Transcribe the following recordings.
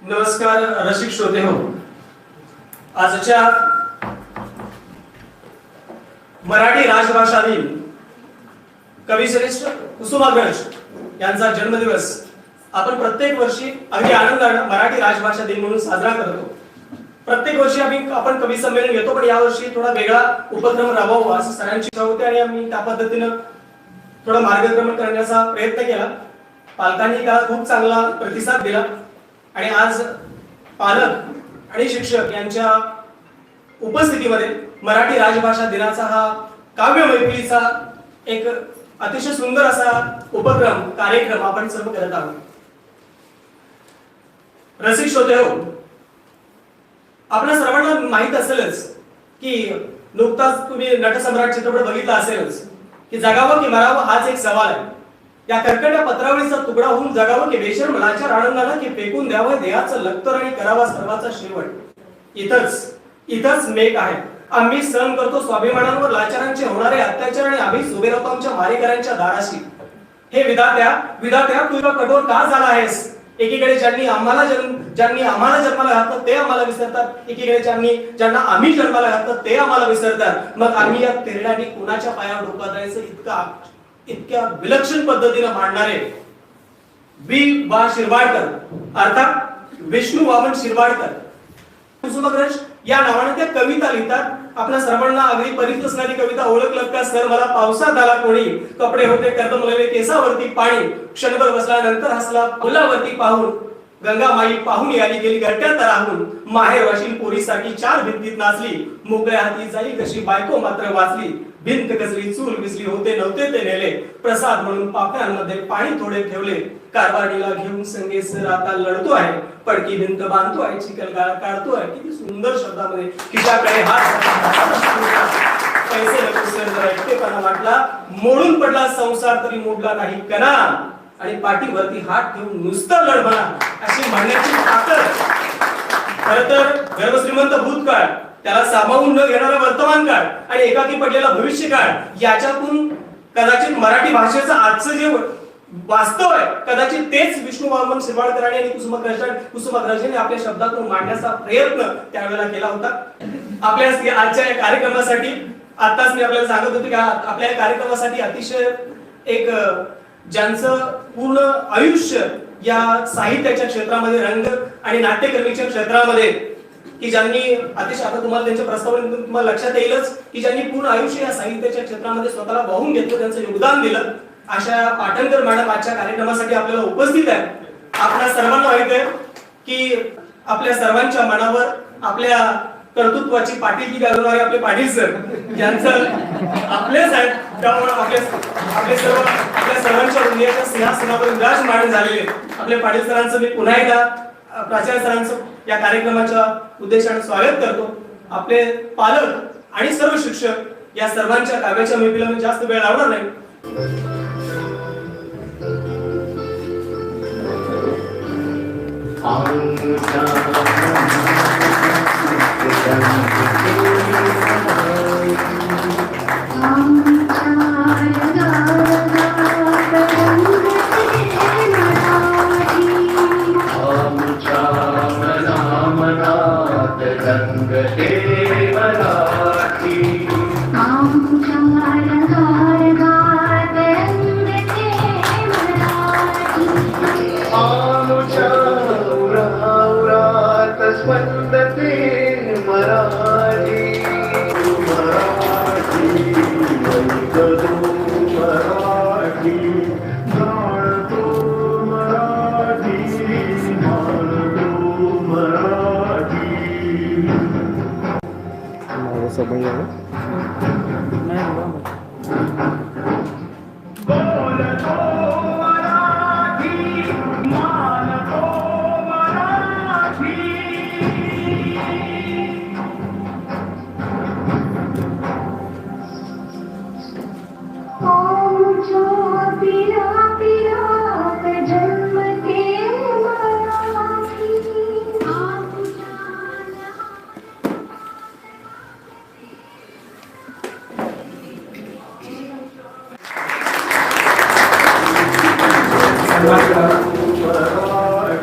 नमस्कार रसिक श्रोते हो. आजच्या मराठी राजभाषा दिन कविश्रेष्ठ कुसुमाग्रज यांचा जन्मदिवस आपण प्रत्येक वर्षी अगदी आनंदाने मराठी राजभाषा दिन म्हणून साजरा करतो. प्रत्येक वर्षी आपण कवी संमेलन घेतो, पण यावर्षी थोडा वेगळा उपक्रम राबवावा असं सरांची इच्छा होती आणि आम्ही त्या पद्धतीनं थोडं मार्गक्रमण करण्याचा प्रयत्न केला. पालकांनी त्याला खूप चांगला प्रतिसाद दिला आणि आज पालक आणि शिक्षक यांच्या उपस्थितीमध्ये मराठी राजभाषा दिनाचा हा काव्य मैफिलीचा एक अतिशय सुंदर असा कार्यक्रम आपण सर्व करत आहोत. रसिक श्रोते हो, आपल्या सर्वांना माहित असेलच की नुकताच तुम्ही नटसम्राट चित्रपट बघितला असेलच की जगावं की मरावं हाच एक सवाल आहे. या कर्कट्या पत्रावळीचा तुकडा होऊन जगावं की बेशर्म लाचार आनंदाला की फेकून द्यावं देहाचं लक्तर आणि करावा सर्वाचा शेवट. इथंच मेक आहे. आम्ही सहन करतो स्वाभिमानांवर लाचारांचे होणारे अत्याचार आणि आम्ही उभे राहतो आमच्या मारेकऱ्यांच्या दाराशी. हे विधात्या तू इतका कठोर का झाला आहेस? एकीकडे ज्यांनी आम्हाला जन्माला घातलं ते आम्हाला विसरतात, एकीकडे ज्यांना आम्ही जन्माला घातलं ते आम्हाला विसरतात. मग आम्ही या तेरड्याने कुणाच्या पायावर डोकं द्यायचं? इतक्या विलक्षण पद्धतीने मांडणारे बी वा शिरवाडकर अर्थात विष्णू वामन शिरवाडकर कुसुमाग्रज या नावाने त्या कविता लिहितात. आपल्या सर्वांना अगदी परिचित असणारी कविता ओळखलं का सर? मला पावसात आला कोणी, कपडे होते कर्दमलेले केसावरती पाणी, क्षणभर बसला नंतर हसला फुलावरती पाहून, गंगा माई पाहून आली गेली घरट्यात राहून, माहेर वाशील पोरीसाठी चार भिंतीत नाचली, मोकळ्या हाती जाई कशी बायको मात्र वाचली, भिंत कसली चूल विसली होते नव्हते ते नेले, प्रसाद म्हणून पाकळ्यांमध्ये पाणी थोडे ठेवले, कारभारीला घेऊन संगे सर आता लढतो आहे, पडकी भिंत बांधतो आहे, चिखलगाळा काढतो आहे. किती सुंदर शब्दामध्ये खिशाकडे हात पैसे नको सर जरा एकटेपणा वाटला, मोडून पडला संसार तरी मोडला नाही कणा, आणि पाठीवरती हात ठेवून नुसतं लढ म्हणा अशी म्हणण्याची ताकद. खरं तर गर्भश्रीमंत भूतकाळ, त्याला सामावून न घेणारा वर्तमान काळ आणि एकाकी पडलेला भविष्य काळ, याच्यातून कदाचित मराठी भाषेचं आजचं जे वास्तव आहे कदाचित तेच विष्णू वामन शिरवाडकरांनी आणि कुसुमाग्रजांनी आपल्या शब्दातून मांडण्याचा प्रयत्न त्यावेळेला केला होता. आपल्या आजच्या या कार्यक्रमासाठी आताच मी आपल्याला सांगत होते की आपल्या कार्यक्रमासाठी अतिशय एक ज्यांचं पूर्ण आयुष्य या साहित्याच्या क्षेत्रामध्ये, रंग आणि नाट्यकर्मीच्या क्षेत्रामध्ये, की ज्यांनी अतिशय आता तुम्हाला त्यांच्या प्रस्तावनेतून तुम्हाला लक्षात येईलच की ज्यांनी पूर्ण आयुष्य या साहित्याच्या क्षेत्रामध्ये स्वतःला वाहून घेतलं, त्यांचं योगदान दिलं, अशा पाटणकर मॅडम आजच्या कार्यक्रमासाठी आपल्याला उपस्थित आहे. आपल्या सर्वांना माहित आहे की आपल्या सर्वांच्या मनावर आपल्या कर्तृत्वाची पाटीलकी गाजवणारे आपले पाटील सर यांचं आपलेच आहेत. त्यामुळे आपल्या सर्वांच्या हृदयाच्या सिंहासनावर विराजमान झालेले आपले पाटील सरांचं मी पुन्हा एकदा प्राचार्य सरांचं या कार्यक्रमाच्या उद्देशाने स्वागत करतो. आपले पालक आणि सर्व शिक्षक या सर्वांच्या काव्याच्या मैफिलीला जास्त वेळ लावणार नाही.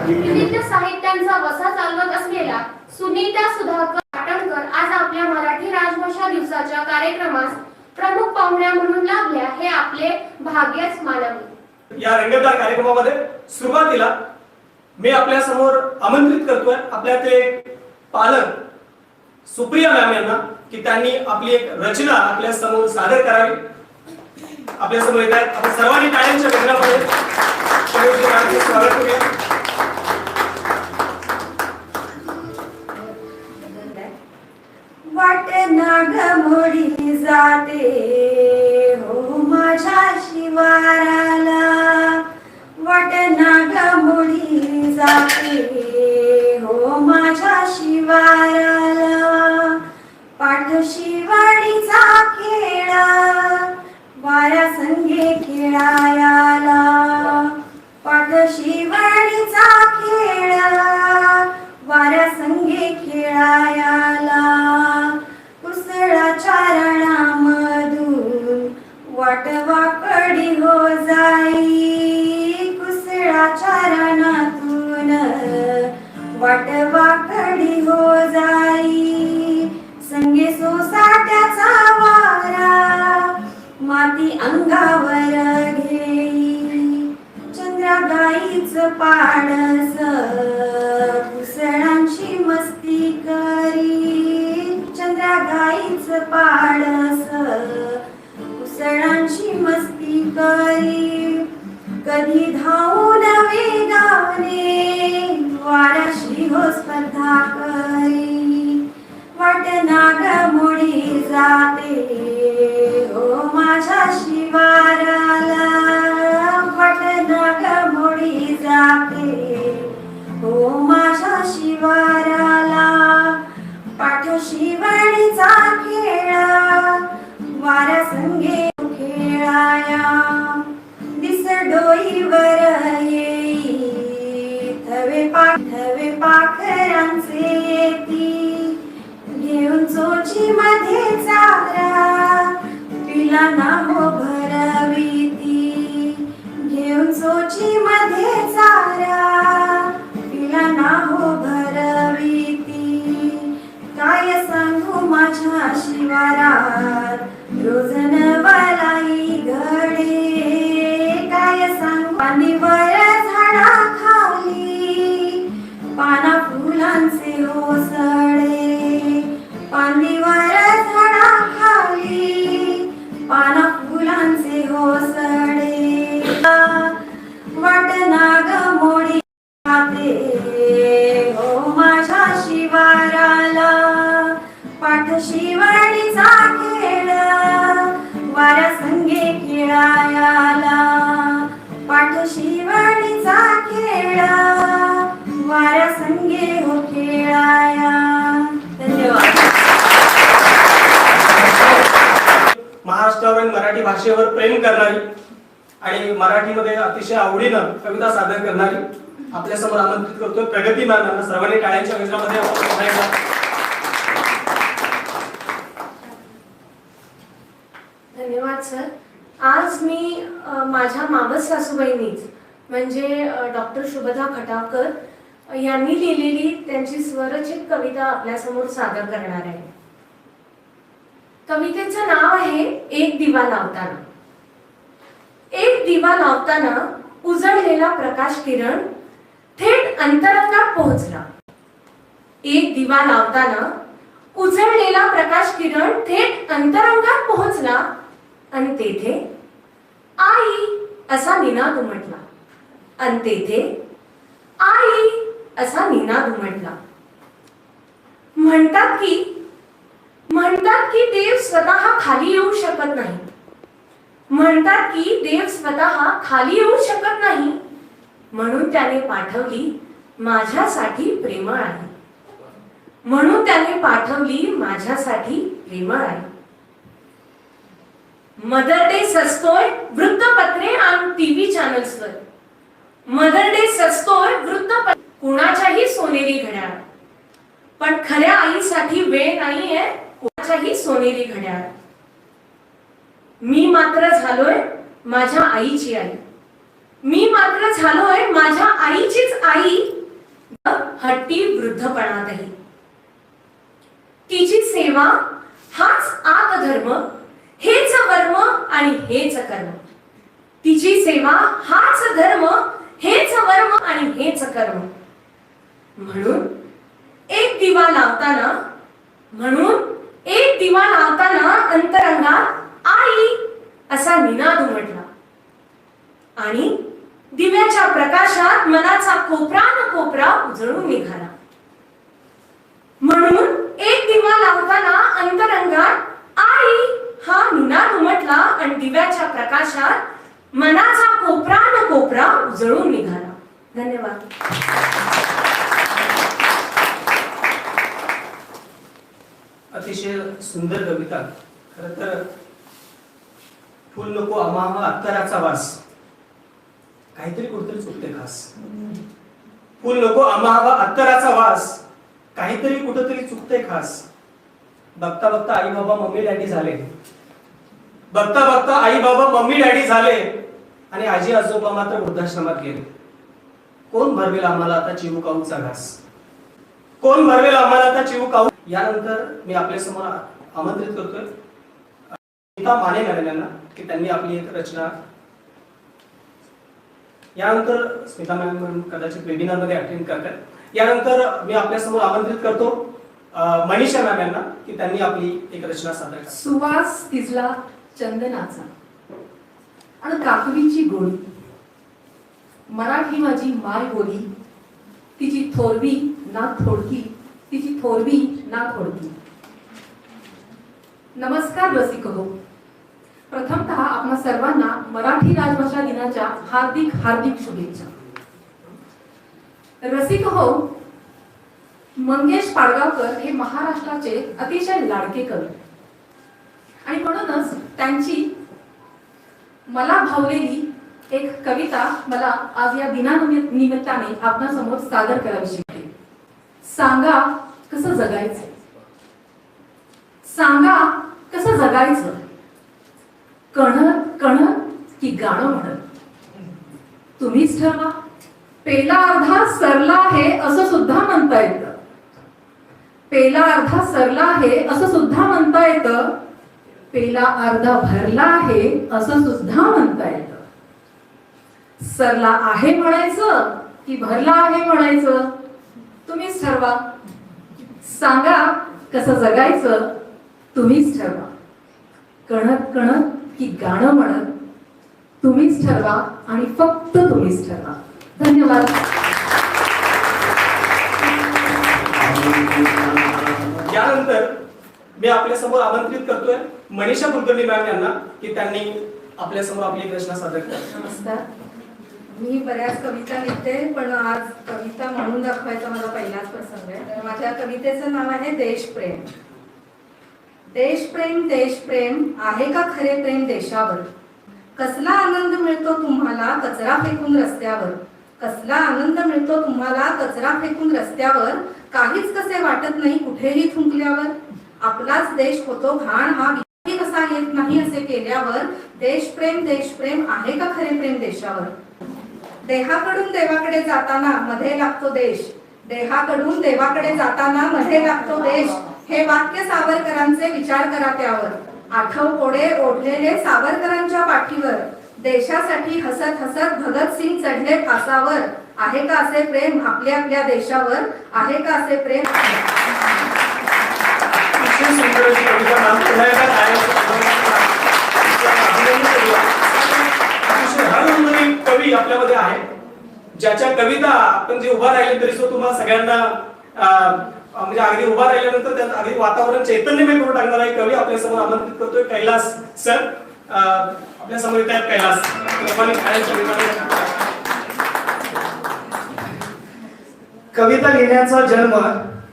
विविध साहित्य साहित्यांचा वसा चालवत असलेल्या सुनीता सुधाकर पाटणकर आज आपल्या मराठी राजभाषा दिवसाच्या कार्यक्रमास प्रमुख पाहुण्या म्हणून लाभल्या हे आपले भाग्यच मानावे। या रंगतदार कार्यक्रमामध्ये सुरुवातीला मी आपल्या समोर आमंत्रित करतोय आपल्या ते पालक सुप्रिया मॅम यांना की त्यांनी आपली एक रचना आपल्या समोर सादर करावी। आपल्या समोर येत आहेत, आपण सर्वांनी टाळ्यांच्या गजरामध्ये स्वागत करूया। वाट नागमोडी जाते हो माझ्या शिवाराला, वाट नागमोडी जाते हो माझ्या शिवाराला, पाठशिवाडीचा खेळा वाऱ्या संगे खेळायाला, पाठशिवाडीचा खेळा वाऱ्या संगे खेळायाला, कुसळाच्या रणामधून वाटवाकडी हो जाई, कुसळाच्या रणातून वाटवाकडी हो जाई, संगे सोसाट्याचा वारा माती अंगावर घेई, चंद्रगाईच पाडस कुसळांची मस्ती करी, चंद्रगाईच पाडस कुसळांची मस्ती करी, कधी धावून वेगाने वाऱ्याशी हो स्पर्धा करी, वाट नागमोडी जाते हो माझ्या शिवाराला, वाट नागमोडी जाते हो माझ्या शिवाराला, पाठशिवाडीचा खेळा वाऱ्या संगे खेळाया, दिस डोईवर येई थवे पाखरांचे येती, घेऊन चोची मध्ये चारा पिला ना हो भरविती, घेऊन चोची मध्ये चारा पिला ना हो भरविती, काय सांगू माझ्या शिवारात रोज नवलाई घडे, काय सांगू पाणीवर झाडा खाली पाना फुलांचे ओसळे, पाणीवर झाडा खाली पाना फुलांचे ओसळे, वाट नागमोडी जाते हो माझ्या शिवाराला, पाठशिवाडीचा खेळ वाऱ्या संगे खेळायाला, पाठशिवाडीचा खेळ वाऱ्या संगे हो खेळाया। धन्यवाद। महाराष्ट्रावर मराठी भाषेवर प्रेम करणारी आणि मराठीमध्ये अतिशय आवडीनं कविता सादर करणारी आपल्या समोर आमंत्रित करतोय प्रगती मॅम यांना, सर्वांनी टाळ्यांच्या गजरामध्ये धन्यवाद सर। आज मी माझ्या मावस सासूबाईंनीच म्हणजे डॉक्टर शुभदा खटावकर यांनी लिहिलेली त्यांची स्वरचित कविता आपल्यासमोर सादर करणार आहे। कवितेचं नाव आहे एक दिवा लावताना। एक दिवा लावताना उजळलेला प्रकाश किरण थेट अंतरंगात पोहोचला। एक दिवा लावताना उजळलेला प्रकाश किरण थेट अंतरंगात पोहोचला आणि तेथे आई असा निनाद उमटला, आणि तेथे आई असा निनाद उमटला। म्हणतात की देव स्वतः खाली येऊ शकत नाही, म्हणतात की देव स्वतः खाली येऊ शकत नाही, म्हणून त्याने पाठवली माझ्यासाठी प्रेमळ आहे, म्हणून त्याने पाठवली माझ्यासाठी प्रेमळ आहे। मदर डे सजतोय वृत्तपत्रे आणि टीव्ही चॅनल्सवर, मदर डे सजतोय वृत्तपत्र कुणाच्याही सोनेरी घड्याळ, पण खऱ्या आईसाठी वेळ नाहीये कुणाच्याही सोनेरी घड्याळ। मी मात्र झालोय माझ्या आईची आई, मी मात्र झालोय माझ्या आईचीच आई, हट्टी वृद्धपणातही. तिची सेवा हाच आत्मधर्म, हेच वर्म आणि हेच कर्म. तिची सेवा हाच धर्म, हेच वर्म आणि हेच कर्म. म्हणून एक दिवा लावताना अंतरंगात आई असा निनाद उमटला आणि दिव्याच्या प्रकाशात मनाचा कोपरा न कोपरा उजळून निघाला. म्हणून एक दिवा लावताना अंतरंगात आई हा निनाद उमटला आणि दिव्याच्या प्रकाशात मनाचा कोपरा न कोपरा उजळून निघाला. धन्यवाद. अतिशय सुंदर कविता. खरं तर फुल नको आम्हा अत्तराचा वास, काहीतरी कुठेतरी चुकते खास. फुल नको आम्हा अत्तराचा वास, काहीतरी कुठेतरी चुकते खास. बघता बघता आई बाबा मम्मी डॅडी झाले, बघता बघता आई बाबा मम्मी डॅडी झाले आणि आजी आजोबा मात्र वृद्धाश्रमात गेले. कोण भरवेल आम्हाला आता चिवू काऊचा घास, कोण भरवेल आम्हाला आता चिवू काऊ. यानंतर मी आपल्या समोर आमंत्रित करतोय स्मिता माने मॅडम यांना की त्यांनी आपली एक रचना. यानंतर स्मिता मॅडम कदाचित वेबिनार मध्ये अटेंड करतात. यानंतर मी आपल्या समोर आमंत्रित करतो मनीषा मॅम यांना की त्यांनी आपली एक रचना सादर करा. सुवास तिजला चंदनाचा आणि काकवीची गोळी, मराठी माझी माय बोली, तिची थोरवी ना थोडकी, तिची थोरवी ना थोडकी. नमस्कार रसिक हो. प्रथमतः आपणा सर्वांना मराठी राजभाषा दिनाच्या हार्दिक हार्दिक शुभेच्छा. रसिक हो, मंगेश पाडगावकर हे महाराष्ट्राचे अतिशय लाडके कवी आणि म्हणूनच त्यांची मला भावलेली एक कविता मला आज या दिनानिमित्ताने आपणासमोर सादर करावी शकते. सांगा कसं जगायचं, सांगा कसं जगायचं, कणत कणत की गाणं म्हणत, तुम्हीच ठरवा. पेला अर्धा सरला आहे असं सुद्धा म्हणता येतं, पेला अर्धा सरला आहे असं सुद्धा म्हणता येतं, पेला अर्धा भरला आहे असं सुद्धा म्हणता येतं. सरला आहे म्हणायचं की भरला आहे म्हणायचं, तुम्हीच ठरवा. सांगा कसं जगायचं, तुम्हीच ठरवा. कणत कणत की गाणं म्हणत, तुम्हीच ठरवा आणि फक्त तुम्हीच ठरवा. धन्यवाद. यानंतर मी आपल्या समोर आमंत्रित करतोय मनीषा कुलकर्णी मॅम यांना की त्यांनी आपल्या समोर आपली एक रचना सादर करावी. नमस्कार. मी बऱ्याच कविता लिहिते पण आज कविता म्हणून दाखवायचा माझा पहिलाच प्रसंग आहे. तर माझ्या कवितेचं नाव आहे देशप्रेम. देशप्रेम देशप्रेम आहे का खरे प्रेम देशावर, कसला आनंद मिळतो तुम्हाला कचरा फेकून रस्त्यावर, कसला आनंद मिळतो तुम्हाला कचरा फेकून रस्त्यावर, काहीच कसे वाटत नाही कुठेही थुंकल्यावर, आपलाच देश होतो घाण हा विचारही कसा येत नाही असे केल्यावर, देशप्रेम देशप्रेम आहे का खरे प्रेम देशावर. देहाकडून देवाकडे जाताना मध्ये लागतो देश, देहाकडून देवाकडे जाताना मध्ये लागतो देश, हे वाक्य सावरकरांचे विचार करा त्यावर. आठव कोडे ओढलेले सावरकरांच्या पाठीवर, देशासाठी हसत हसत भगतसिंग चढले फासावर, आहे का असे प्रेम आपल्या आपल्या देशावर, आहे का असे प्रेम. अतिशय सुंदर अशी कविता मॅम. पुन्हा एकदा अतिशय हरहुन्नरी कवी आपल्यामध्ये आहे, ज्याच्या कविता आपण जे उभा राहिले तरी सुद्धा तुम्हाला सगळ्यांना म्हणजे अगदी उभा राहिल्यानंतर त्यात अगदी वातावरण चैतन्यमय करून टाकणारा एक कवी आपल्या समोर आमंत्रित करतोय कैलास सर. आपल्या समोर येत आहेत कैलास. कविता लिहिण्याचा जन्म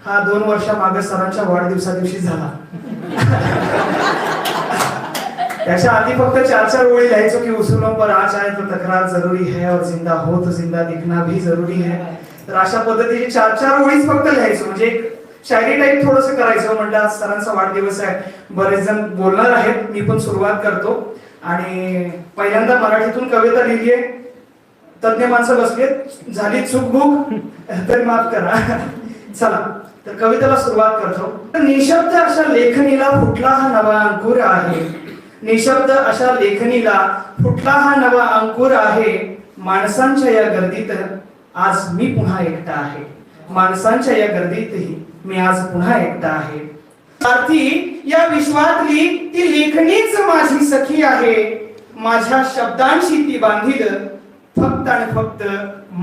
हा 2 वर्षामागे सरांच्या वाढदिवसा दिवशी झाला. त्याच्या आधी फक्त 4-4 ओळी लिहायचो की उसूलों पर आज आए तो तकरार जरूरी है और जिंदा हो तो जिंदा दिखना भी जरूरी है. तर अशा पद्धतीने 4-4 ओळीच फक्त लिहायचो, म्हणजे एक शायरी टाईप थोडस करायचं. म्हटलं आज सरांचा वाढदिवस आहे, बरेच जण बोलणार आहेत, मी पण सुरुवात करतो. आणि पहिल्यांदा मराठीतून कविता लिहिलीये तज्ञ माणसं बसले, झाली चूकबुक तर माफ करा. चला तर कवितेला सुरुवात करतो. निशब्द अशा लेखणीला फुटला हा नवा अंकुर आहे. निशब्द अशा लेखणीला फुटला हा नवा अंकुर आहे. माणसांच्या या गर्दीत आज मी पुन्हा एकटा आहे. माणसांच्या या गर्दीतही मी आज पुन्हा एकटा आहे. सारथी या विश्वातली ती लेखणीच माझी सखी आहे. माझ्या शब्दांशी ती बांधील फक्त आणि फक्त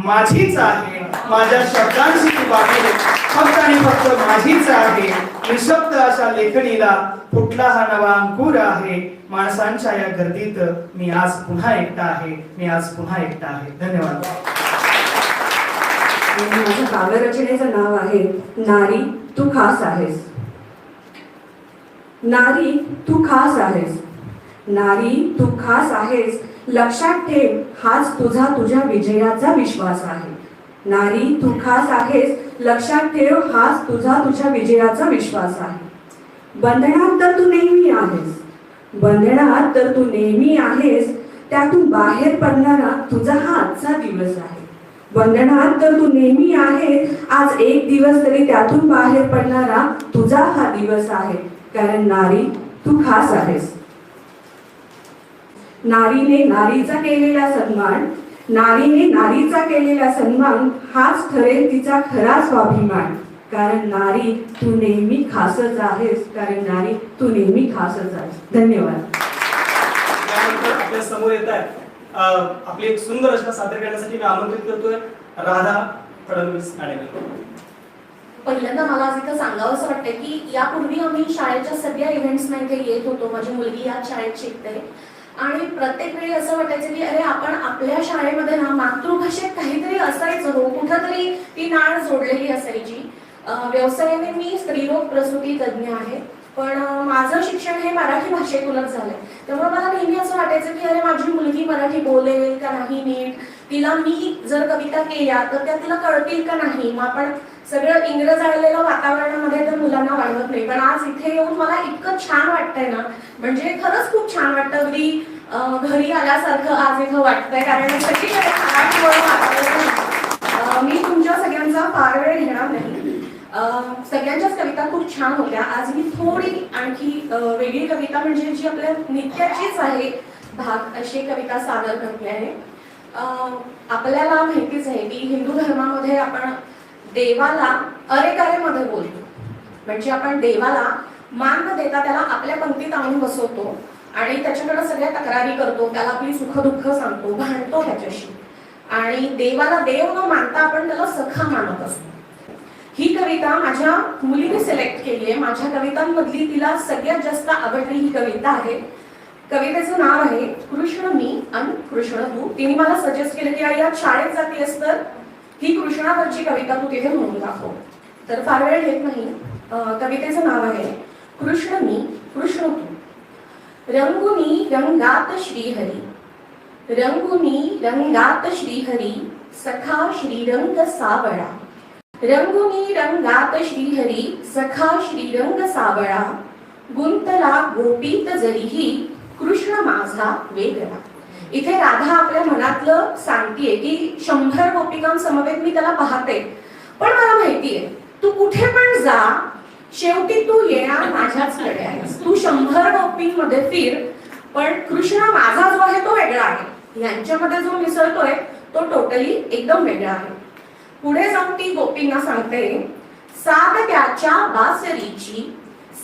माझीच आहे. माझ्या शब्दांशी ती बांधील फक्त आणि फक्त माझीच आहे. निशब्द अशा लेखणीला फुटला हा नवा अंकुर आहे. माणसांच्या या गर्दीत मी आज पुन्हा एकटा आहे. मी आज पुन्हा एकटा आहे. धन्यवाद. माझ्या काव्यरचनेचं नाव आहे नारी तू खास आहेस. नारी तू खास आहेस. नारी तू खास आहेस. लक्षात ठेव हाच तुझ्या विजयाचा विश्वास आहे. नारी तू खास आहेस. लक्षात ठेव हाच तुझ्या विजयाचा विश्वास आहे. बंधनात तर तू नेहमी आहेस. बंधनात तर तू नेहमी आहेस. त्यातून बाहेर पडणारा तुझा हा आजचा दिवस आहे. बंधनात तर तू नेहमी आहे. आज एक दिवस तरी त्यातून बाहेर पडणारा तुझा हा दिवस आहे. कारण नारी तू खास आहेस. नारीने नारीचा केलेला सन्मान, नारीने नारीचा केलेला सन्मान हाच ठरेल तिचा खरा स्वाभिमान. कारण नारी तू नेहमी खासच आहेस. कारण नारी तू नेहमी खासच आहेस. धन्यवाद. त्यानंतर आपल्या समोर येत आहे आपली एक सुंदर रचना सादर करण्यासाठी मी आमंत्रित करतोय राधा फडणवीस आडेकर. पहिल्यांदा मला आज इथं सांगावं असं वाटतं की यापूर्वी आम्ही शाळेच्या सगळ्या इव्हेंट्सना इथे येत होतो. माझी मुलगी याच शाळेत शिकते आणि प्रत्येक वेळी असं वाटायचं की अरे आपण आपल्या शाळेमध्ये ना मातृभाषेत काहीतरी असायचं हो, कुठंतरी ती नाळ जोडलेली असायची. व्यवसायाने मी स्त्रीरोग प्रसूती तज्ज्ञ आहे, पण माझं शिक्षण हे मराठी भाषेतूनच झालंय. त्यामुळे मला नेहमी असं वाटायचं की अरे माझी मुलगी मराठी बोलेल का नाही नीट, तिला मी जर कविता केल्या तर त्या तिला कळतील का नाही. मग आपण सगळं इंग्रज आलेलं वातावरणामध्ये तर मुलांना वाढवत नाही. पण आज इथे येऊन मला इतकं छान वाटतंय ना, म्हणजे खरंच खूप छान वाटतं. अगदी घरी आल्यासारखं आज इथं वाटतंय. कारण सगळीकडे वातावरण. मी तुमच्या सगळ्यांचा फार वेळ घेणार नाही. सगळ्यांच्याच कविता खूप छान होत्या. आज मी थोडी आणखी वेगळी कविता म्हणजे जी आपल्या नित्याचीच आहे भाग अशी कविता सादर करते आहे. आपल्याला माहितीच आहे की हिंदू धर्मामध्ये आपण देवाला अरेकारेमध्ये बोलतो. म्हणजे आपण देवाला मान न देता त्याला आपल्या पंक्तीत आणून बसवतो आणि त्याच्याकडे सगळ्या तक्रारी करतो, त्याला आपली सुखदुःख सांगतो, भांडतो त्याच्याशी. आणि देवाला देव न मानता आपण त्याला सखा मानत असतो. ही कविता माझ्या मुलीने सिलेक्ट केली आहे. माझ्या कवितांमधली तिला सगळ्यात जास्त आवडली ही कविता आहे. कवितेचं नाव आहे कृष्ण मी आणि कृष्ण तू. तिने मला सजेस्ट केलं की या शाळेत जातीस तर ही कृष्णावरची कविता तू तिथे म्हणून दाखव. तर फार वेळ घेत नाही. कवितेचं नाव आहे कृष्ण मी कृष्ण तू. रंगुनी रंगात श्रीहरी, रंगुनी रंगात श्रीहरी, सखा श्रीरंग सावळा. रंगुनी रंगात श्रीहरी, सखा श्रीरंग सावळा. गुंतला गोपीत जरीही, कृष्ण माझा वेगळा. इथे राधा आपल्या मनातलं सांगतेय की 100 गोपिकांसमवेत मी त्याला पाहते, पण मला माहितीये तू कुठे पण जा शेवटी तू येणार माझ्याचकडे आहेस. तू 100 गोपींमध्ये फिर, पण कृष्ण माझा जो आहे तो वेगळा आहे. यांच्यामध्ये जो मिसळतोय तो टोटली एकदम वेगळा आहे. पुढे जाऊन ती गोपींना सांगते साध त्याच्या बासरीची,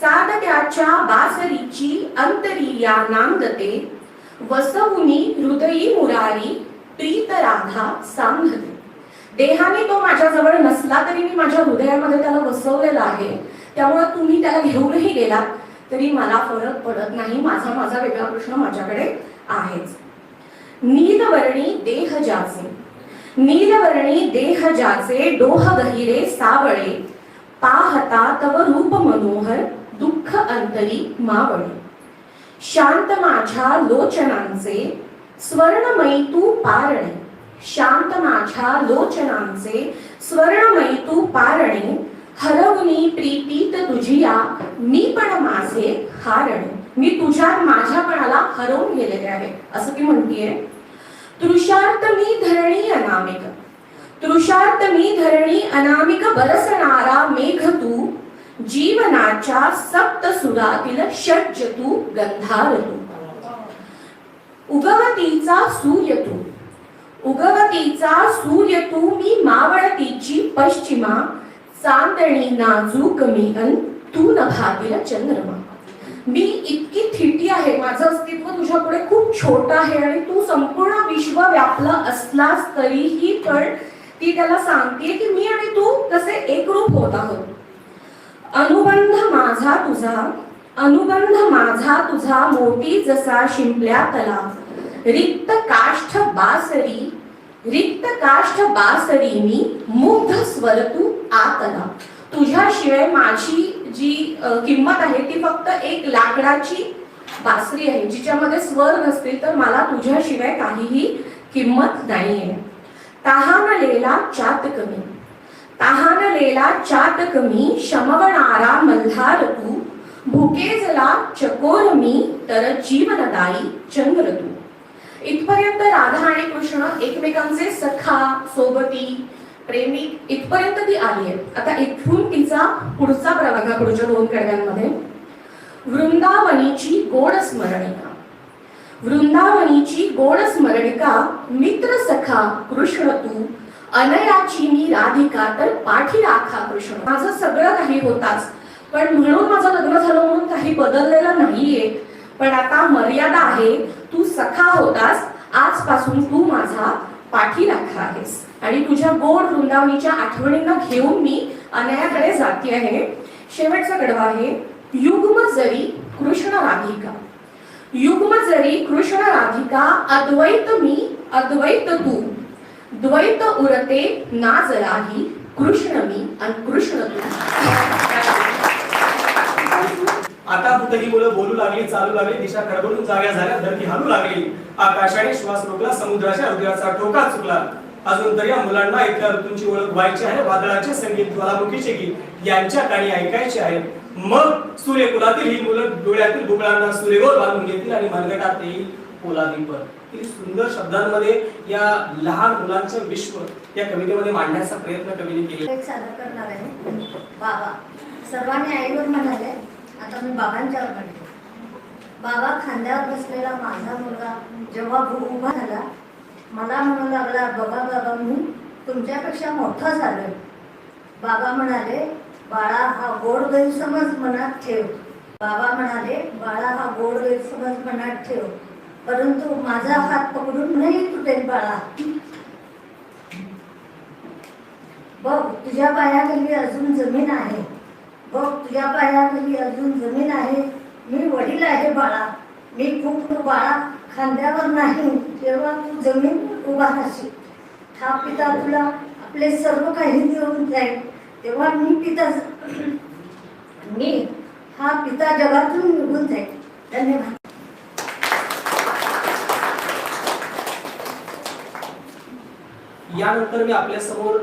साध त्याच्या बासरीची अंतरिया नांदते. वसवुनी हृदयी मुरारी, प्रीत राधा सांधते. देहाने तो माझ्याजवळ नसला तरी मी माझ्या हृदयामध्ये त्याला वसवलेला आहे. त्यामुळे तुम्ही त्याला घेऊनही गेलात तरी मला फरक पडत नाही. माझा वेगळा कृष्ण माझ्याकडे आहेच. नीलवर्णी देह ज्याचे, नीलवर्णी देह ज्याचे, डोह गहिरे सावळे. पाहता तव रूप मनोहर, दुःख अंतरी मावळे. शांत माझ्या लोचनांचे, स्वर्णमयी तू पारणे. शांत माझ्या लोचनांचे, स्वर्णमयी तू पारणे. हरवुनी प्रीतीत तुझिया, मी पण माझे हारणे. मी तुझ्यात माझ्यापणाला हरवून गेलेले आहे असं ती म्हणतीये. तृषार्थ मी धरणी तृषार्त मी धरणी अनामिक बरसणारा मेघ तू, जीवनाच्या सप्त सुरातील षड्ज तू, गंधार तू. उगवतीचा सूर्य तू, उगवतीचा सूर्य तू, मी मावळतीची पश्चिमा, चांदणी नाजूक मी अन तू नभातील चंद्रमा. मी इतकी थिटी आहे, माझं अस्तित्व तुझ्या पुढे खूप छोटं आहे आणि तू संपूर्ण विश्व व्यापला असलास तरीही पण ती त्याला सांगते की मी आणि तू कसे एकरूप होत आहोत. अनुबंध माझा तुझा, अनुबंध माझा तुझा, मोठी जसा शिंपल्या तला, रिक्त काष्ठ बासरी, रिक्त काष्ठ बासरी मी, मुग्ध स्वर तू आतला. तुझ्याशिवाय माझी जी किंमत आहे ती फक्त एक लाकडाची बासरी आहे, जिच्यामध्ये स्वर नसतील तर मला तुझ्याशिवाय काहीही किंमत नाहीये. तहानलेला चात कमी, तहानलेला चात कमी, शमवणारा मल्हार तू, भुकेजला चकोर मी, तर जीवनदायी चंद्र तू. इथपर्यंत राधा आणि कृष्ण एकमेकांचे सखा, सोबती, प्रेमिक इथपर्यंत ती आली आहे. आता इथून तिचा पुढचा प्रवाह पुढच्या 2 कडव्यांमध्ये, वृंदावनीची गोड स्मरणिका, वृंदावनीची गोड स्मरणिका, मित्र सखा कृष्ण तू, अनयाची मी राधिका, तर पाठी राखा कृष्ण. माझं सगळं काही होताच, पण म्हणून माझं लग्न झालं म्हणून काही बदललेलं नाहीये. पण आता मर्यादा आहे, तू सखा होतास, आजपासून तू माझा पाठीराखा आहेस. आणि तुझ्या गोड वृंदावनीच्या आठवणींना घेऊन मी अनयाकडे जाते आहे. शेवटचा कडवा आहे, युग्म जरी कृष्ण राधिका, युग्म जरी कृष्ण राधिका, अद्वैत मी अद्वैत तू, द्वैत उरते ना जराही, कृष्ण मी आणि कृष्ण तू. आता कुठे ही मुलं बोलू लागली, चालू लागली, दिशा खडबडून जाग्या झाल्या, धरती हलू लागली, आकाशाने श्वास रोखला, समुद्राच्या हृदयाचा ठोका चुकला. अजून तर या मुलांना इथल्या ऋतूंची ओळख व्हायची आहे, वादळाचे संगीत, ज्वालामुखीचे गीत यांच्या कानी ऐकायचे आहे. मग सूर्यकुलातील ही मुलं डोळ्यातील बुबळांना सूर्यगोल बांधून घेतील आणि मनगटात येईल पोलादी पर. किती सुंदर शब्दांमध्ये या लहान मुलांचं विश्व या कवितेमध्ये मांडण्याचा प्रयत्न कवीने केला. एक सादर करणार आहे. बाबा सर्वांनी आईवर म्हणाले, आता मी बाबांच्यावर म्हणते. बाबा खांद्यावर बसलेला माझा मुलगा जेव्हा उभा झाला, मला म्हणू लागला, बाबा बाबा मी तुमच्यापेक्षा मोठा झालोय. बाबा म्हणाले, बाळा हा गोड गैरसमज मनात ठेव. बाबा म्हणाले, बाळा हा गोड गैरसमज मनात ठेव, परंतु माझा हात पकडून नाही तुटेल बाळा. बघ तुझ्या पायाखाली अजून जमीन आहे, बघ तुझ्या पायाखाली अजून जमीन आहे. मी वडील आहे बाळा, मी खूप बाळा खांद्यावर नाही, जेव्हा तू जमीन उभा राहशील. हा पिता तुला आपले सर्व काही देऊन जाईल, तेव्हा मी हा पिता जगातून निघून जाईल. धन्यवाद. यानंतर मी आपल्या समोर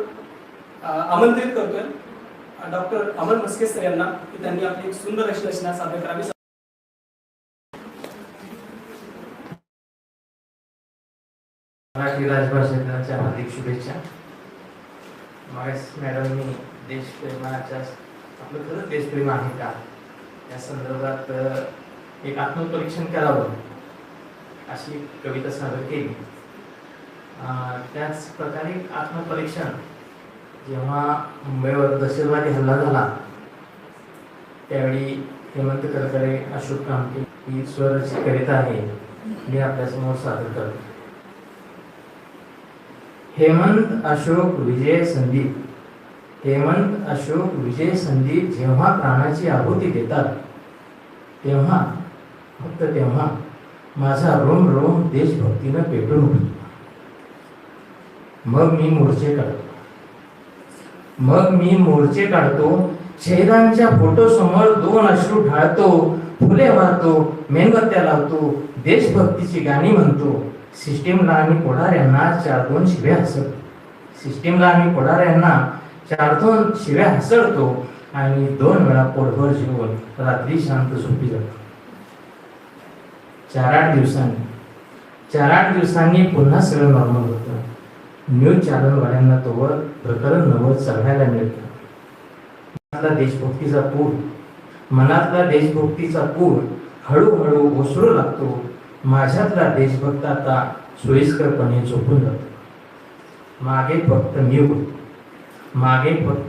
आमंत्रित करतोय डॉक्टर अमन मस्के सर यांना, की त्यांनी आपली एक सुंदर अशी रचना सादर करावी. मराठी राजभाषा दिनाच्या हार्दिक शुभेच्छा. मॅडम मी देशप्रेमाच्या, आपलं खरंच देशप्रेम आहे का या संदर्भात एक आत्मपरीक्षण करावं अशी कविता सादर केली. त्याच प्रकारे आत्मपरीक्षण जेव्हा मुंबईवर दहशतवादी हल्ला झाला त्यावेळी हेमंत करकरे, अशोक कामटे ही स्वरची कविता आहे, मी आपल्यासमोर सादर करतो. हेमंत अशोक विजय संदीप, हेमंत अशोक विजय संदीप जेव्हा प्राणाची आहुती देतात तेव्हा, फक्त तेव्हा माझा रोम रोम देशभक्तीनं पेटून उठतो. मग मी मोर्चे काढतो, मग मी मोर्चे काढतो, शहीदांच्या फोटो समोर 2 अश्रू ढाळतो, फुले वाहतो, मेणबत्त्या लावतो, देशभक्तीची गाणी म्हणतो. सिस्टीमला आणि पुढाऱ्यांना 4-2 शिव्या हसतो, सिस्टीमला आणि पुढाऱ्यांना 4-2 शिव्या हसडतो आणि 2 वेळा पोटभर जेवून रात्री शांत झोपी जातो. 4-8 दिवसांनी पुन्हा सगळं नॉर्मल होतं. न्यूज चॅनलवाल्यांना तोवर प्रकरण नवं चढायला मिळतं. मनातला देशभक्तीचा पूर हळूहळू ओसरू लागतो. माझ्यातला देशभक्त आता सोयीस्करपणे झोपून जातो. मागे फक्त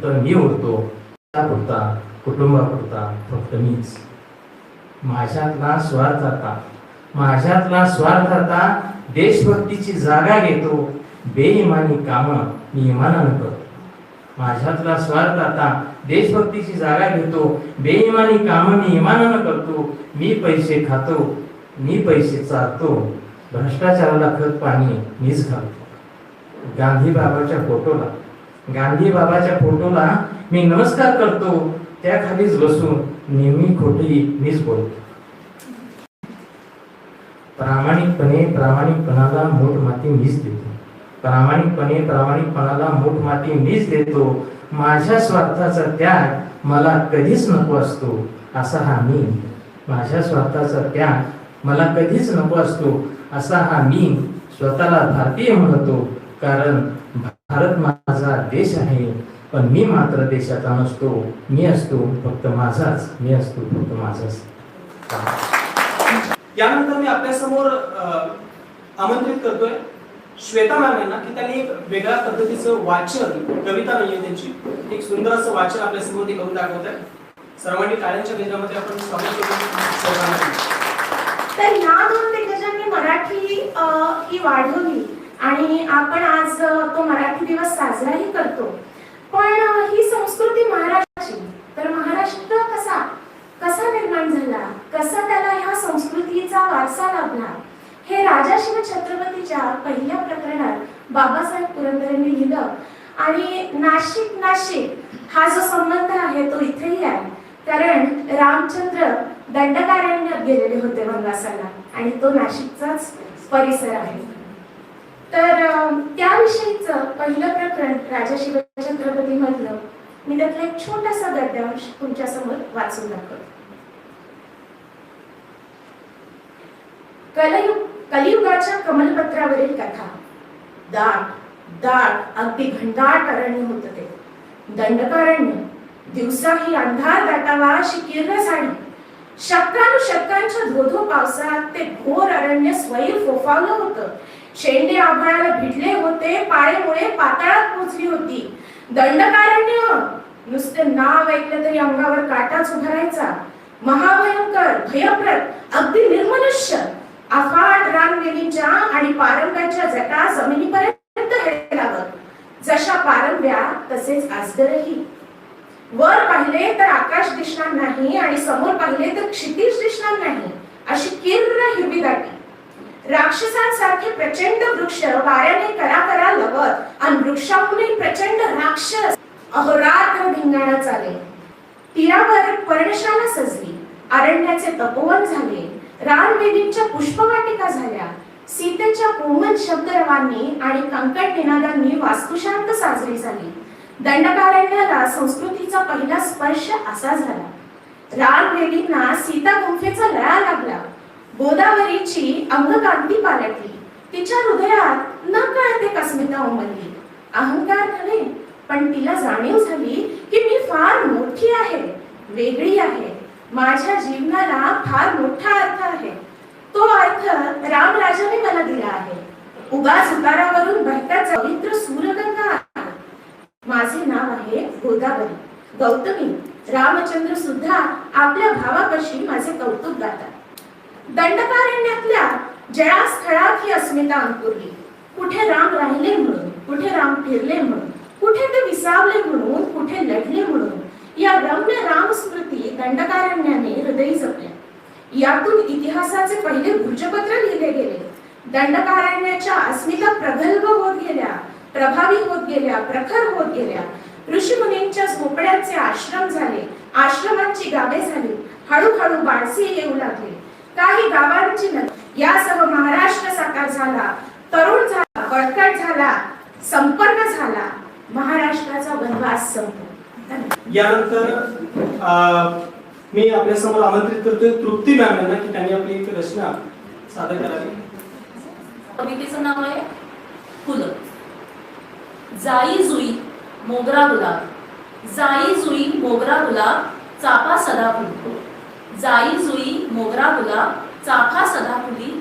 मी उरतो. पुरता कुटुंबापुरता फक्त मीच. माझ्यातला स्वार्थ आता देशभक्तीची जागा घेतो. बेईमानी कामं मी इमानानं करतो. माझ्यातला स्वार्थ आता देशभक्तीची जागा घेतो. बेईमानी कामं मी इमानानं करतो. मी पैसे खातो, मी पैसे चालतो. भ्रष्टाचाराला खत पाणी मीच घालतो. गांधी बाबाच्या फोटोला मी नमस्कार करतो. त्याखालीच बसून नेहमी खोटी मीच बोलतो. प्रामाणिकपणाला मूठ माती मीच देतो. माझ्या स्वार्थाचा त्याग मला कधीच नको असतो असा हा मी स्वतःला भारतीय म्हणतो. कारण भारत माझा देश आहे, पण मी मात्र देशाचा नसतो. मी असतो फक्त माझाच. यानंतर मी आपल्यासमोर आमंत्रित करतोय श्वेता मॅम यांना की त्यांनी एक वेगळ्या पद्धतीचं वाचन, कविता नाहीये त्यांची, एक सुंदर असं वाचन आपल्यासमोर ते करून दाखवत आहे. सर्वांनी टाळ्यांच्या गजरामध्ये आपण स्वागत करू. तर ह्या दोन दिग्गजांनी मराठी ही वाढवली आणि आपण आज तो मराठी दिवस साजराही करतो. पण ही संस्कृती महाराष्ट्राची, तर महाराष्ट्र कसा निर्माण झाला, कसा त्याला ह्या संस्कृतीचा वारसा लाभला, हे राजा शिव छत्रपतीच्या पहिल्या प्रकरणात बाबासाहेब पुरंदरेंनी लिहिलं. आणि नाशिक हा जो संबंध आहे तो इथेही आहे. कारण रामचंद्र दंडकारण्यात गेलेले होते वनवासाला आणि तो नाशिकचाच परिसर आहे. तर त्याविषयीचं पहिलं प्रकरण राजा शिव छत्रपती मधलं मी त्यातला एक छोटासा गद्यांश तुमच्या समोर वाचून दाखवतो. कलियुगाच्या कमलपत्रावरील कथा. दाट अगदी घनदाट अरण्य होतं ते दंडकारण्य. दिवसाही अंधार दाटावा अशी किरण झाडी. शतकानुशतकांच्या धोधो पावसात ते घोर अरण्य स्वैर फोफावलं होतं. शेंडे आभाळाला भिडले होते, पाळेमुळे पाताळात पोचली होती. दंडकारण्य नुसते नाव ऐकलं तरी अंगावर काटाच उभरायचा. महाभयंकर, भयप्रद, अगदी निर्मनुष्य. अफाट रानवेलीच्या आणि पारंब्याच्या जटा जमिनीपर्यंत हेलावत. जशा पारंब्या तसेच आजगरही. वर पाहिले तर आकाश दिसणार नाही आणि समोर पाहिले तर क्षितिज दिसणार नाही अशी किर्ण हिरवी दाटी. राक्षसांसारखे प्रचंड वृक्ष वाऱ्याने करा लवत आणि वृक्षाहूनही प्रचंड राक्षस अहोरात्र धिंगाणा चाले. तीरावर पर्णशाला सजली. अरण्याचे तपोवन झाले. रानवेलींच्या पुष्पवाटिका झाल्या. सीतेच्या कोमल शब्दरवांनी आणि कंकण निनादांनी वास्तुशांत साजरी झाली. दंडकारण्याला संस्कृतीचा पहिला स्पर्श असा झाला. रानवेलींना सीता गुंफेचा लळा लागला. गोदावरीची अंगकांती पालटली. तिच्या हृदयात न कळते अस्मिता उमलली. अहंकार नव्हे, पण तिला जाणीव झाली की मी फार मोठी आहे, वेगळी आहे. माझ्या जीवनाला फार मोठा अर्थ आहे. तो अर्थ रामराजाने मला दिला आहे. उगाच उतारावरून बहतात पवित्र सूरगंगा आहे. माझे नाव आहे गोदावरी. गौतमी रामचंद्र सुद्धा आपल्या भावापाशी माझे कौतुक गातात. दंडकारण्यातल्या जळास्थळात ही अस्मिता अंकुरली. कुठे राम राहिले म्हणून, कुठे राम फिरले म्हणून, कुठे ते विसावले म्हणून, कुठे लढले म्हणून या रम्य रामस्मृती दंडकारण्याने हृदयी जपल्या. यातून इतिहासाचे पहिले भूजपत्र लिहिले गेले. दंडकारण्याच्या अस्मिता प्रगल्भ होत गेल्या, प्रभावी होत गेल्या, प्रखर होत गेल्या. ऋषीमुनींच्या झोपड्यांचे आश्रम झाले. आश्रमांची गावे झाली. हळूहळू बाळसी येऊ लागले. काही गावांची यासह महाराष्ट्र साकार झाला. तरुण झाला, बळकट झाला, संपन्न झाला. महाराष्ट्राचा वनवास संपला. यानंतर मी आपल्यासमोर आमंत्रित करतोय तृप्ती मॅम यांना की त्यांनी आपली एक रचना सादर करावी. कवितेचं नाव आहे फुलं. जाई जुई मोगरा गुलाब, जाई जुई मोगरा गुलाब चाफा सदाफुली, जाई जुई मोगरा गुलाब चाफा सदाफुली.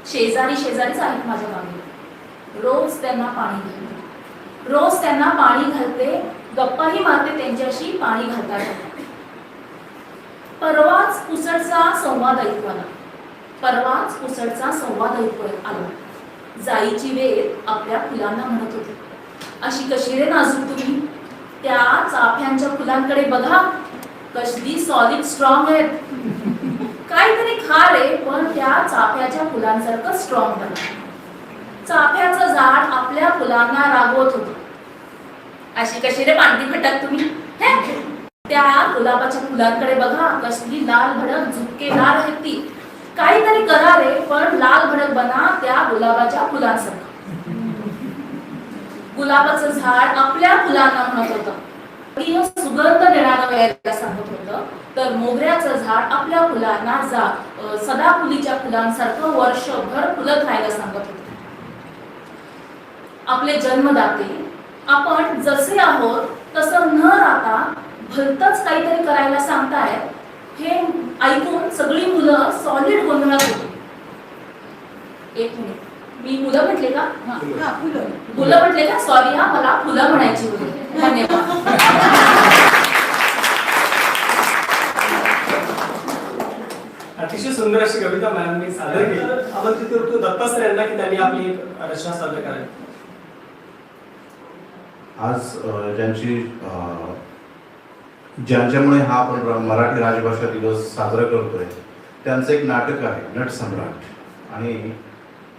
शेजारी शेजारीच आहेत माझ्या गावी. रोज त्यांना पाणी घालते, रोज त्यांना पाणी घालते, गप्पाही मारते त्यांच्याशी पाणी घालतात. परवाच पुसडचा संवाद ऐकू आला, परवाच पुसडचा संवाद ऐकू आला. जाईची वेळ आपल्या फुलांना म्हणत होती, अशी कशी रे नाजूक तुम्ही, त्या चाफ्यांच्या फुलांकडे बघा, कसली सॉलिड स्ट्रॉंग आहेत. काहीतरी खा रे, पण त्या चाफ्याच्या फुलांसारखं स्ट्रॉंग बना. चाफ्याचं झाड आपल्या फुलांना रागवत होतं, अशी कशी रे पांढरी फटक तुम्ही, हे? त्या गुलाबाच्या फुलांकडे बघा, कसली लाल भडक झुपकेदार आहेत ती. काहीतरी करा रे, पण लाल भडक बना त्या गुलाबाच्या फुलांसारखं. गुलाबाचं झाड आपल्या फुलांना म्हणत होतं, सुगंध देणारं व्हायला सांगत होतं, तर मोगऱ्याचं झाड आपल्या फुलांना सदाफुलीच्या फुलांसारखं वर्षभर फुलत राहायला सांगत होतं. आपले जन्मदाते आपण जसे आहोत तसं न राहता भलतंच काहीतरी करायला सांगतायत, हे ऐकून सगळी मुलं सॉलिड गोंधळात होती. एक मिनिट, मी मुलं म्हटले का? मुलं म्हटले का? सॉरी हा, मला फुलं म्हणायची होती. धन्यवाद. अतिशय सुंदर अशी कविता मॅमनी सादर केली. आपण तिथे दत्तात्रय यांना की त्यांनी आपली एक रचना सादर करावी. आज ज्यांच्यामुळे हा आपण मराठी राजभाषा दिवस साजरा करतोय त्यांचं एक नाटक आहे नटसम्राट, आणि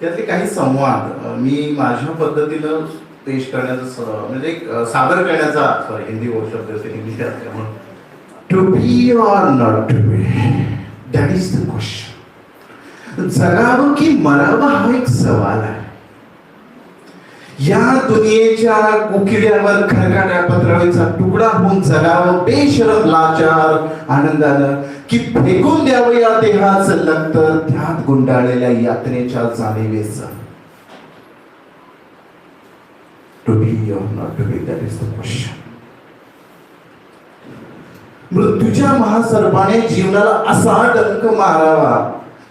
त्यातले काही संवाद मी माझ्या पद्धतीनं पेश करण्याचा म्हणजे एक सादर करण्याचा, सॉरी हिंदी शब्द हिंदी असल्यामुळे, to be or not to be, that is the question. जगावं की मरावं हा एक सवाल आहे. या दुनियेच्या कुकिल्यावर खरकाट्या पत्रावळीचा तुकडा होऊन जगावं बेशरम लाचार आनंदानं, की फेकून द्यावं या देहाचं लक्तर त्यात गुंडाळलेल्या यातनेच्या जाणीवेचं. To be or not to be, that is the question. मृत्यूच्या महासर्पाने जीवनाला असा डंक मारावा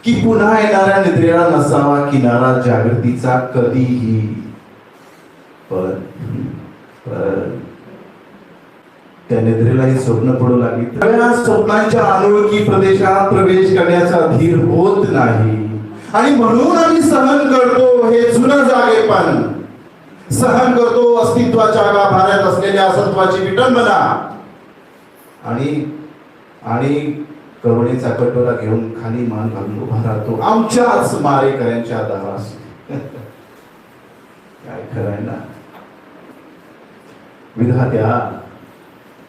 की पुन्हा येणाऱ्या निद्रेला नसावा किनारा जागृतीचा कधीही. त्या निद्रेलाही स्वप्न पडू लागली. त्या स्वप्नांच्या अनोळखी प्रदेशात प्रवेश करण्याचा धीर होत नाही, आणि म्हणून आम्ही सहन करतो हे जुनं जागेपण, सहन करतो अस्तित्वाच्या गाभाऱ्यात असलेल्या असत्वाची विटंबना, आणि करुणेचा कटोरा घेऊन खाली मान घालून उभा राहतो आमच्याच मारेकऱ्यांच्या दारास. काय खरंय ना विधात्या,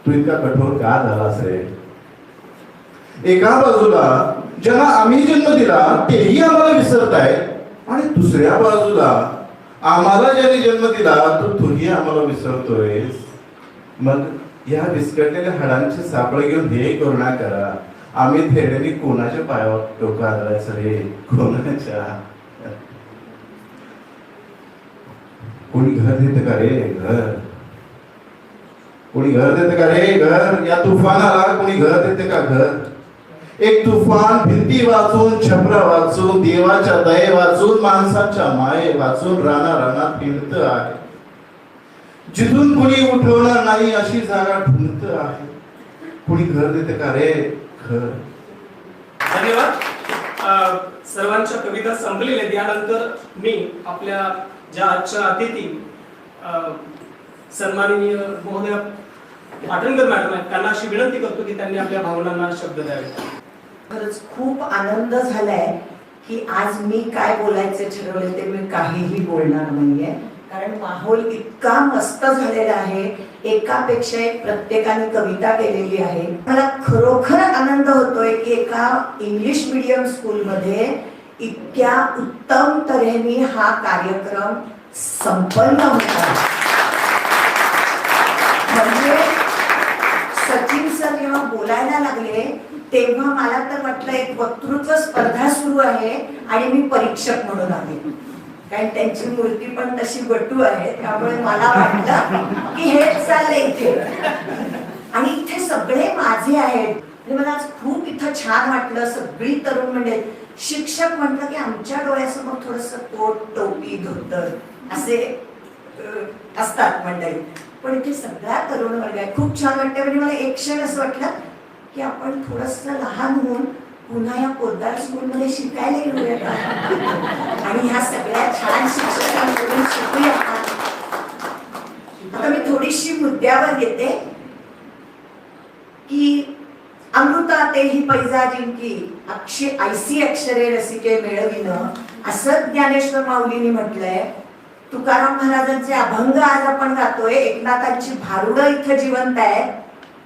तू इतका कठोर का झालास रे? एका बाजूला ज्यांना आम्ही जन्म दिला तेही आम्हाला विसरताय, आणि दुसऱ्या बाजूला आम्हाला ज्याने जन्म दिला तूही आम्हाला विसरतोय. मग या विस्कटलेल्या हाडांचे सापळे घेऊन हे करुणा करा. आम्ही थेरडेने कोणाच्या पायावर डोकं आदरायचं रे? कोणाच्या? कोणी घर देते का रे? घर कोणी घर देते का रे? घर या तुफानाला कोणी घर देते का? घर. एक तुफान भिंती वाचून, छपरा वाचून, देवाच्या दये वाचून, माणसाच्या माये वाचून रानात फिरत आहे. जिथून कोणी उठवणार नाही अशी जागा ढूंढत आहे. कोणी घर देते का रे? घर. धन्यवाद. सर्वांच्या कविता संपलेल्या आहेत. यानंतर मी आपल्या ज्या आजच्या अतिथी सन्माननीय महोदय पाटणकर मॅडम आहेत, त्यांना अशी विनंती करतो की त्यांनी आपल्या भावनांना शब्द द्यावे. खरंच खूप आनंद झालाय की आज मी काय बोलायचे ठरवले ते मी काहीही बोलणार नाहीये, कारण माहोल इतका मस्त झालेला आहे. एकापेक्षा एक प्रत्येकाने कविता केलेली आहे. मला खरोखर आनंद होतोय की एका इंग्लिश मीडियम स्कूलमध्ये इतक्या उत्तम तऱ्हेने हा कार्यक्रम संपन्न होता. म्हणजे सचिन सर जेव्हा बोलायला लागले तेव्हा मला तर वाटलं एक वक्तृत्व स्पर्धा सुरू आहे आणि मी परीक्षक म्हणून आले. कारण त्यांची मूर्ती पण तशी बटू आहे, त्यामुळे मला वाटलं की हेच चाललंय इथे. आणि इथे सगळे माझे आहेत. आणि मला आज खूप इथं छान वाटलं. सगळी तरुण मंडळी, शिक्षक म्हटलं की आमच्या डोळ्यासमोर थोडस कोट, टोपी, धोतर असे असतात मंडळी, पण इथे सगळ्या तरुण वर्ग आहे. खूप छान वाटतं. म्हणजे मला एक क्षण असं वाटलं की आपण थोडस लहान होऊन पुन्हा या पोद्दार स्कूलमध्ये शिकायला येऊया का, आणि ह्या सगळ्या छान शिक्षकांकडून शिकूया का. आता मी थोडीशी मुद्द्यावर येते की अमृता तेही पैजा जिंकी ऐसी अक्षरे रसिके मिळविणं, असं ज्ञानेश्वर माऊलींनी म्हटलंय. तुकाराम महाराजांचे अभंग आज आपण गातोय. एकनाथांची भारुडं इथं जिवंत आहे.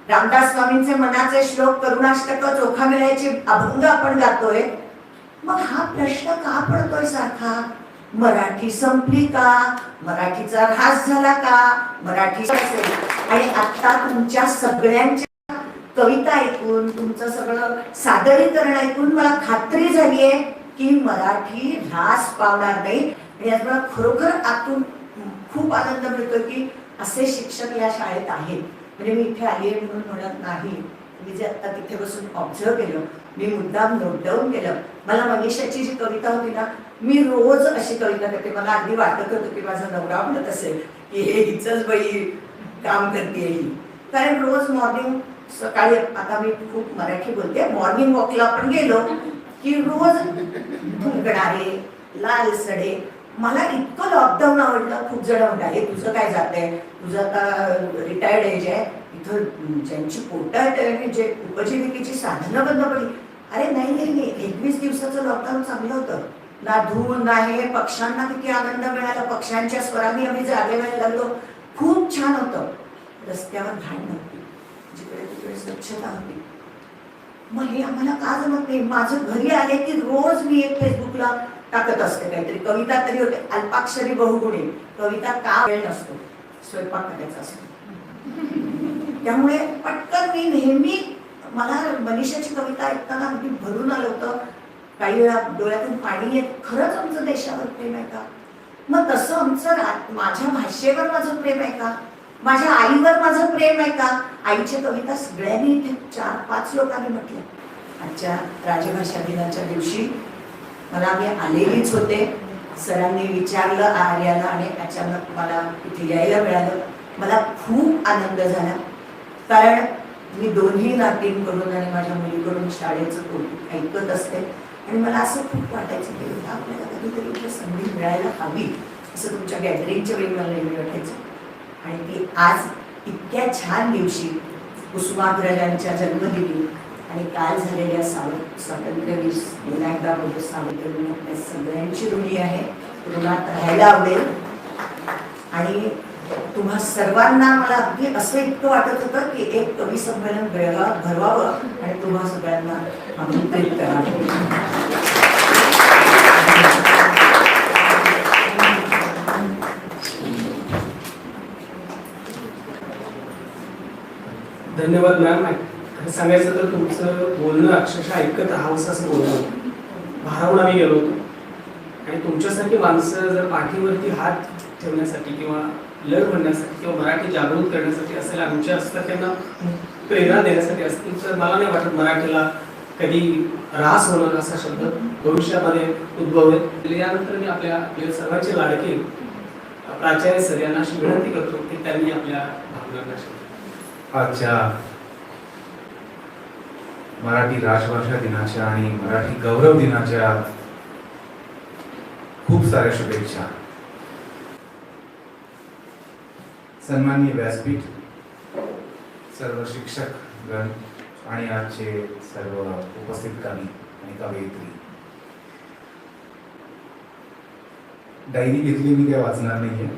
रामदास स्वामींचे मनाचे श्लोक, करुणाष्टक, चोखा मिळायचे अभंग आपण गातोय. मग हा प्रश्न का पडतोय सारखा? मराठी संपली का? मराठीचा ऱ्हास झाला का? मराठी असेल. आणि आता तुमच्या सगळ्यांच्या कविता ऐकून, तुमचं सगळं सादरीकरण ऐकून मला खात्री झालीये की मराठी ऱ्हास पावणार नाही. आणि यात मला खरोखर आतून खूप आनंद मिळतो की असे शिक्षक या शाळेत आहेत. म्हणजे मी इथे आली आहे म्हणून म्हणत नाही. मी जे आता तिथे बसून ऑब्झर्व केलं, मी मुद्दाम नोट डाऊन केलं. मला मनीषाची जी कविता होती ना, मी रोज अशी कविता करते. मला अगदी वाटत होतं की माझा नवरा म्हणत असेल की हे हिचंच बाई काम करते ही. कारण रोज मॉर्निंग सकाळी, आता मी खूप मराठी बोलते, मॉर्निंग वॉकला आपण गेलो की रोज धुंकणारे लाल सडे. मला इतकं लॉकडाऊन आवडलं. खूप जण म्हणतात हे तुझं काय जात आहे, तुझं आता रिटायर्ड एज आहे, इथं ज्यांची पोटं आहेत, जे उपजीविकेची साधनं बंद पडली. अरे नाही नाही नाही, 21 दिवसाचं लॉकडाऊन चांगलं होतं. ना धूळ ना हे, पक्ष्यांना किती आनंद मिळाला, पक्ष्यांच्या स्वरांनी आम्ही जागे व्हायला लागलो. खूप छान होतं. रस्त्यावर घाण नव्हती, जिकडे तिकडे स्वच्छता होती. मग हे आम्हाला का जमत नाही? माझं घरी आले की रोज मी एक फेसबुकला टाकत असते काहीतरी. कविता तरी होते, अल्पाक्षरी बहुगुणी. कविता का वेळ नसतो, स्वयंपाक करायचा असतो. त्यामुळे पटकन मी नेहमी, मला मनीषाची कविता ऐकताना अगदी भरून आलं होतं. काही वेळा डोळ्यातून पाणी येत. खरंच आमचं देशावर प्रेम आहे का? मग तसं आमचं माझ्या भाषेवर माझं प्रेम आहे का? माझ्या आईवर माझं प्रेम आहे का? आईच्या कविता सगळ्यांनी इथे 4-5 लोकांनी म्हटल्या. आजच्या राजभाषा दिनाच्या दिवशी मला, मी आलेलीच होते, सरांनी विचारलं आर्याला आणि अचानक मला इथे यायला मिळालं. मला खूप आनंद झाला. कारण मी दोन्ही नातींकडून आणि माझ्या मुलीकडून शाळेचं कौतुक ऐकत असते. आणि मला असं खूप वाटायचं की आपल्याला कधीतरी इथे संधी मिळायला हवी, असं तुमच्या गॅदरिंगच्या वेळी मला नेहमी वाटायचं. आणि ती आज इतक्या छान दिवशी, कुसुमाग्रजांच्या जन्मदिनी आणि काल झालेल्या स्वातंत्र्यवीर विनायकदा बोलतो सावरकरांनी आपल्या सगळ्यांची ऋणी आहे. ऋणात राहायला आवडेल. आणि तुम्हा सर्वांना मला अगदी असं इतकं वाटत होतं की एक कवी संमेलन भरवावं आणि तुम्हा सगळ्यांना आमंत्रित करावं. धन्यवाद मॅम. खरं सांगायचं तर तुमचं बोलणं अक्षरशः ऐकत राहावंसं असं बोलणं, भारावून आम्ही गेलो होतो. आणि तुमच्यासारखी माणसं जर पाठीवरती हात ठेवण्यासाठी किंवा लढ म्हणण्यासाठी किंवा मराठी जागृत करण्यासाठी असेल, आमच्या असतात त्यांना प्रेरणा देण्यासाठी असतील, तर मला नाही वाटत मराठीला कधी ऱ्हास होणार असा शब्द भविष्यामध्ये उद्भवेल. यानंतर मी आपल्या सर्वांचे लाडके प्राचार्य सर यांना अशी विनंती करतो की त्यांनी आपल्या भावना. आजच्या मराठी राजभाषा दिनाच्या आणि मराठी गौरव दिनाच्या खूप साऱ्या शुभेच्छा. सन्माननीय व्यासपीठ, सर्व शिक्षक गण आणि आजचे सर्व उपस्थित कवी आणि कवयित्री. डायरी घेतली मी काय वाचणार नाहीये,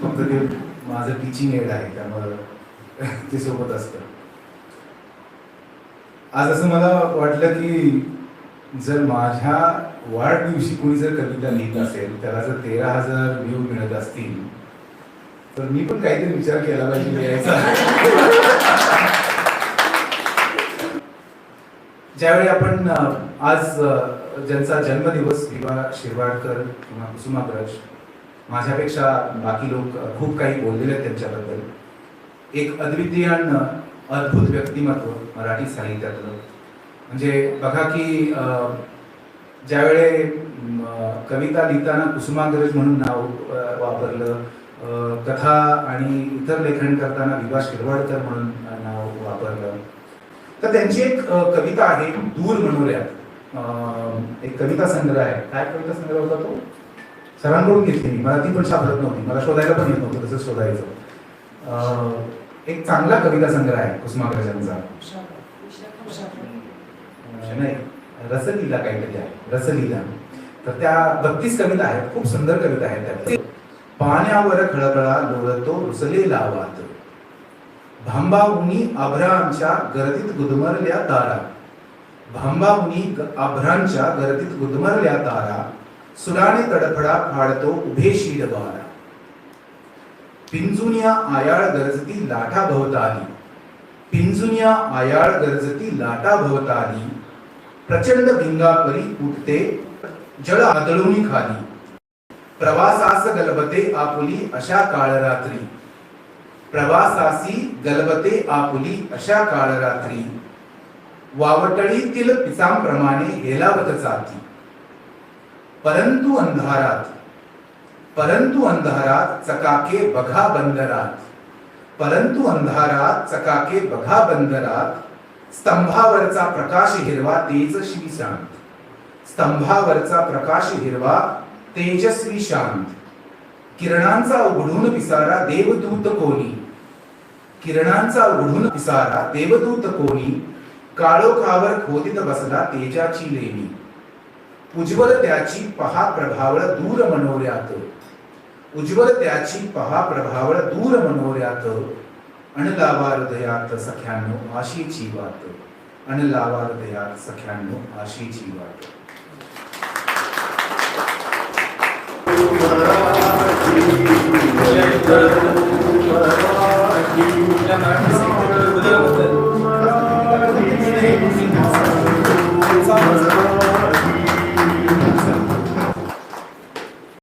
फक्त ते माझं टीचिंग एड आहे त्यामुळे ते सोबत असतं. आज असं मला वाटलं की जर माझ्या वाढदिवशी कोणी जर कविता लिहित असेल, त्याला जर 13,000 व्ह्यू मिळत असतील, तर मी पण काहीतरी विचार केला पाहिजे लिहायचा. ज्यावेळी आपण आज ज्यांचा जन्मदिवस विवा शिरवाडकर किंवा कुसुमाग्रज, माझ्यापेक्षा बाकी लोक खूप काही बोललेले आहेत त्यांच्याबद्दल. एक अद्वितीय अद्भुत व्यक्तिमत्व मराठी साहित्यातलं. म्हणजे बघा की ज्यावेळे कविता लिहिताना कुसुमाग्रज म्हणून नाव वापरलं, कथा आणि इतर लेखन करताना विवा शिरवाडकर म्हणून नाव वापरलं. तर त्यांची एक कविता आहे दूर मनोऱ्यात, एक कविता संग्रह आहे. काय कविता संग्रह होता तो? सरांकडून घेतली मी, मला ती पण सापडत नव्हती, मला शोधायला पण येत नव्हतं तसं शोधायचं. एक चांगला कविता संग्रह आहे कुसुमाग्रजांचा. नाही, रसलीला काहीतरी आहे, रसलीला. तर त्या 32 कविता आहेत, खूप सुंदर कविता आहेत त्यात. पाण्यावर खळखळा लोळतो रुसलेला वात, भांबाहुनी आभरांच्या गर्दीत गुदमरल्या तारा, भांबाहुनी आभरांच्या गर्दीत गुदमरल्या तारा, सुलाने तडफडा फाडतो उभे शीरवारा, पिंजुनिया आयाळ गरजती लाटा भवताली, पिंजुनिया आयाळ गरजती लाटा भवताली, प्रचंड भिंगापरी उठते जळ आदळूनी खाली, प्रवासास गलबते आपुली अशा काळरात्री, प्रवासासी गलबते आपुली अशा काळरात्री, वावटळीतील पिसांप्रमाणे हेलावत जाती, परंतु अंधारात चकाके बघा बंदरात, परंतु अंधारात चकाके बघा बंदरात, स्तंभावरचा प्रकाश हिरवा तेजस्वी शांत, स्तंभावरचा प्रकाश हिरवा तेजस्वी शांत, किरणांचा उघडून पिसारा देवदूत कोणी, किरणांचा उघडून पिसारा देवदूत कोणी, काळोखावर खोदीत बसला तेजाची लेणी, उज्ज्वल त्याची पहा प्रभावळ दूर मनोऱ्यात, उज्ज्वल त्याची पहा प्रभावळ दूर मनोऱ्यात, अणलावा हृदयात सख्यानो आशीची वात, अणलावा हृदयात सख्यानो आशीची वात.